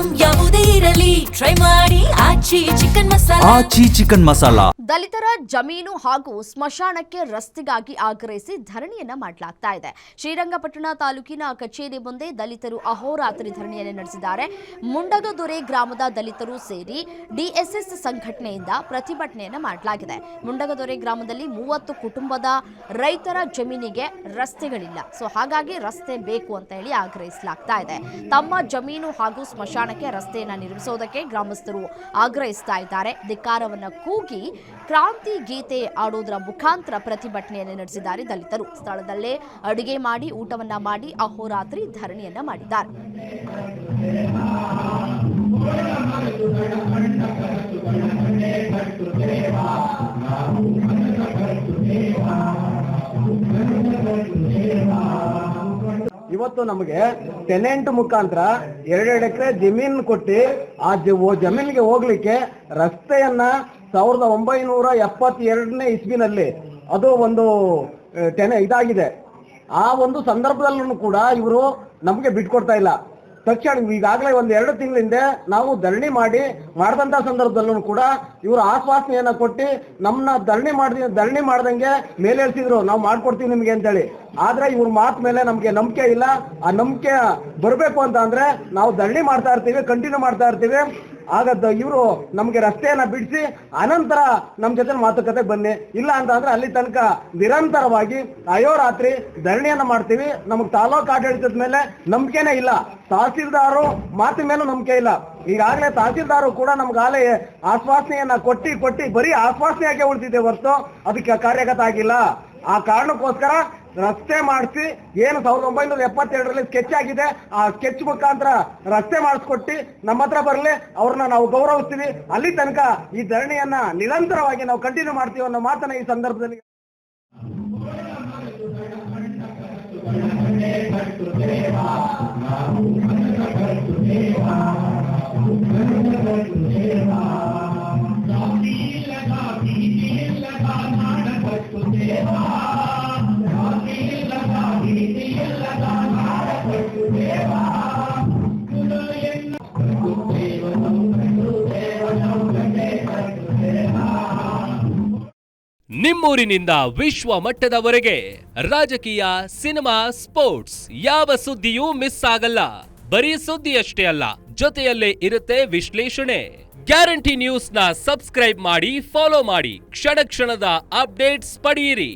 Item ಯಾವುದೇ ಇರಲಿ try ಮಾಡಿ ಆಚಿ ಚಿಕನ್ ಮಸಾಲಾ. ದಲಿತರ ಜಮೀನು ಹಾಗೂ ಸ್ಮಶಾನಕ್ಕೆ ರಸ್ತೆಗಾಗಿ ಆಗ್ರಹಿಸಿ ಧರಣಿಯನ್ನ ಮಾಡಲಾಗ್ತಾ ಇದೆ. ಶ್ರೀರಂಗಪಟ್ಟಣ ತಾಲೂಕಿನ ಕಚೇರಿ ಮುಂದೆ ದಲಿತರು ಅಹೋರಾತ್ರಿ ಧರಣಿಯನ್ನು ನಡೆಸಿದ್ದಾರೆ. ಮುಂಡಗದೊರೆ ಗ್ರಾಮದ ದಲಿತರು ಸೇರಿ ಡಿಎಸ್ಎಸ್ ಸಂಘಟನೆಯಿಂದ ಪ್ರತಿಭಟನೆಯನ್ನ ಮಾಡಲಾಗಿದೆ. ಮುಂಡಗದೊರೆ ಗ್ರಾಮದಲ್ಲಿ 30 ಕುಟುಂಬದ ರೈತರ ಜಮೀನಿಗೆ ರಸ್ತೆಗಳಿಲ್ಲ. ಹಾಗಾಗಿ ರಸ್ತೆ ಬೇಕು ಅಂತ ಹೇಳಿ ಆಗ್ರಹಿಸಲಾಗ್ತಾ ಇದೆ. ತಮ್ಮ ಜಮೀನು ಹಾಗೂ ಸ್ಮಶಾನಕ್ಕೆ ರಸ್ತೆಯನ್ನ ನಿರ್ಮಿಸುವುದಕ್ಕೆ ಗ್ರಾಮಸ್ಥರು ಆಗ್ರಹಿಸ್ತಾ ಇದ್ದಾರೆ. ಧಿಕ್ಕಾರವನ್ನ ಕೂಗಿ ಕ್ರಾಂತಿ ಗೀತೆ ಆಡೋದರ ಮುಖಾಂತರ ಪ್ರತಿಭಟನೆಯನ್ನು ನಡೆಸಿದ್ದಾರೆ ದಲಿತರು. ಸ್ಥಳದಲ್ಲೇ ಅಡುಗೆ ಮಾಡಿ ಊಟವನ್ನ ಮಾಡಿ ಅಹೋರಾತ್ರಿ ಧರಣಿಯನ್ನ ಮಾಡಿದ್ದಾರೆ. ಇವತ್ತು ನಮಗೆ ಟೆನೆಂಟ್ ಮುಖಾಂತರ 2 ಎಕರೆ ಜಮೀನು ಕೊಟ್ಟು ಆ ಜಮೀನಿಗೆ ಹೋಗ್ಲಿಕ್ಕೆ ರಸ್ತೆಯನ್ನ 1972ನೇ ಇಸ್ವಿನಲ್ಲಿ ಅದು ಒಂದು ಇದಾಗಿದೆ. ಆ ಒಂದು ಸಂದರ್ಭದಲ್ಲೂ ಕೂಡ ಇವರು ನಮಗೆ ಬಿಟ್ಕೊಡ್ತಾ ಇಲ್ಲ. ತಕ್ಷಣ ಈಗಾಗಲೇ 1-2 ತಿಂಗಳಿಂದ ನಾವು ಧರಣಿ ಮಾಡಿದಂತ ಸಂದರ್ಭದಲ್ಲೂ ಕೂಡ ಇವರು ಆಶ್ವಾಸನೆಯನ್ನ ಕೊಟ್ಟು ನಮ್ಮನ್ನ ಧರಣಿ ಮಾಡ್ದಂಗೆ ಮೇಲೇಳ್ಸಿದ್ರು, ನಾವು ಮಾಡ್ಕೊಡ್ತೀವಿ ನಿಮ್ಗೆ ಅಂತೇಳಿ. ಆದ್ರೆ ಇವ್ರ ಮಾತು ಮೇಲೆ ನಮ್ಗೆ ನಂಬಿಕೆ ಇಲ್ಲ. ಆ ನಂಬಿಕೆ ಬರಬೇಕು ಅಂತ ಅಂದ್ರೆ ನಾವು ಧರಣಿ ಮಾಡ್ತಾ ಇರ್ತೀವಿ, ಕಂಟಿನ್ಯೂ ಮಾಡ್ತಾ ಇರ್ತೀವಿ. ಆಗ ಇವರು ನಮ್ಗೆ ರಸ್ತೆಯನ್ನ ಬಿಡಿಸಿ ಅನಂತರ ನಮ್ ಜೊತೆ ಮಾತುಕತೆ ಬನ್ನಿ, ಇಲ್ಲ ಅಂತ ಅಂದ್ರೆ ಅಲ್ಲಿ ತನಕ ನಿರಂತರವಾಗಿ ಅಯೋರಾತ್ರಿ ಧರಣಿಯನ್ನ ಮಾಡ್ತೀವಿ. ನಮಗ್ ತಾಲೂಕು ಆಡಳಿತದ ಮೇಲೆ ನಂಬಿಕೆನೇ ಇಲ್ಲ, ತಹಸೀಲ್ದಾರು ಮಾತಿನ ಮೇಲೂ ನಂಬಿಕೆ ಇಲ್ಲ. ಈಗಾಗಲೇ ತಹಸೀಲ್ದಾರು ಕೂಡ ನಮ್ಗಾಲೇ ಆಶ್ವಾಸನೆಯನ್ನ ಕೊಟ್ಟಿ ಬರೀ ಆಶ್ವಾಸನೆಯಾಗೆ ಉಳಿದಿದೆ ಹೊರತು ಅದಕ್ಕೆ ಕಾರ್ಯಗತ ಆಗಿಲ್ಲ. ಆ ಕಾರಣಕ್ಕೋಸ್ಕರ ರಸ್ತೆ ಮಾಡಿಸಿ ಏನು 1972ರಲ್ಲಿ ಸ್ಕೆಚ್ ಆಗಿದೆ, ಆ ಸ್ಕೆಚ್ ಮುಖಾಂತರ ರಸ್ತೆ ಮಾಡಿಸ್ಕೊಟ್ಟು ನಮ್ಮ ಹತ್ರ ಬರಲಿ, ಅವ್ರನ್ನ ನಾವು ಗೌರವಿಸ್ತೀವಿ. ಅಲ್ಲಿ ತನಕ ಈ ಧರಣಿಯನ್ನ ನಿರಂತರವಾಗಿ ನಾವು ಕಂಟಿನ್ಯೂ ಮಾಡ್ತೀವಿ ಅನ್ನೋ ಮಾತನ್ನ ಈ ಸಂದರ್ಭದಲ್ಲಿ ನಿಮ್ಮೂರಿನಿಂದ ವಿಶ್ವ ಮಟ್ಟದವರೆಗೆ ರಾಜಕೀಯ, ಸಿನಿಮಾ, ಸ್ಪೋರ್ಟ್ಸ್ ಯಾವ ಸುದ್ದಿಯೂ ಮಿಸ್ ಆಗಲ್ಲ. ಬರೀ ಸುದ್ದಿಯಷ್ಟೇ ಅಲ್ಲ, ಜೊತೆಯಲ್ಲೇ ಇರುತ್ತೆ ವಿಶ್ಲೇಷಣೆ. ಗ್ಯಾರಂಟಿ ನ್ಯೂಸ್ನ ಸಬ್ಸ್ಕ್ರೈಬ್ ಮಾಡಿ, ಫಾಲೋ ಮಾಡಿ, ಕ್ಷಣ ಕ್ಷಣದ ಅಪ್ಡೇಟ್ಸ್ ಪಡೆಯಿರಿ.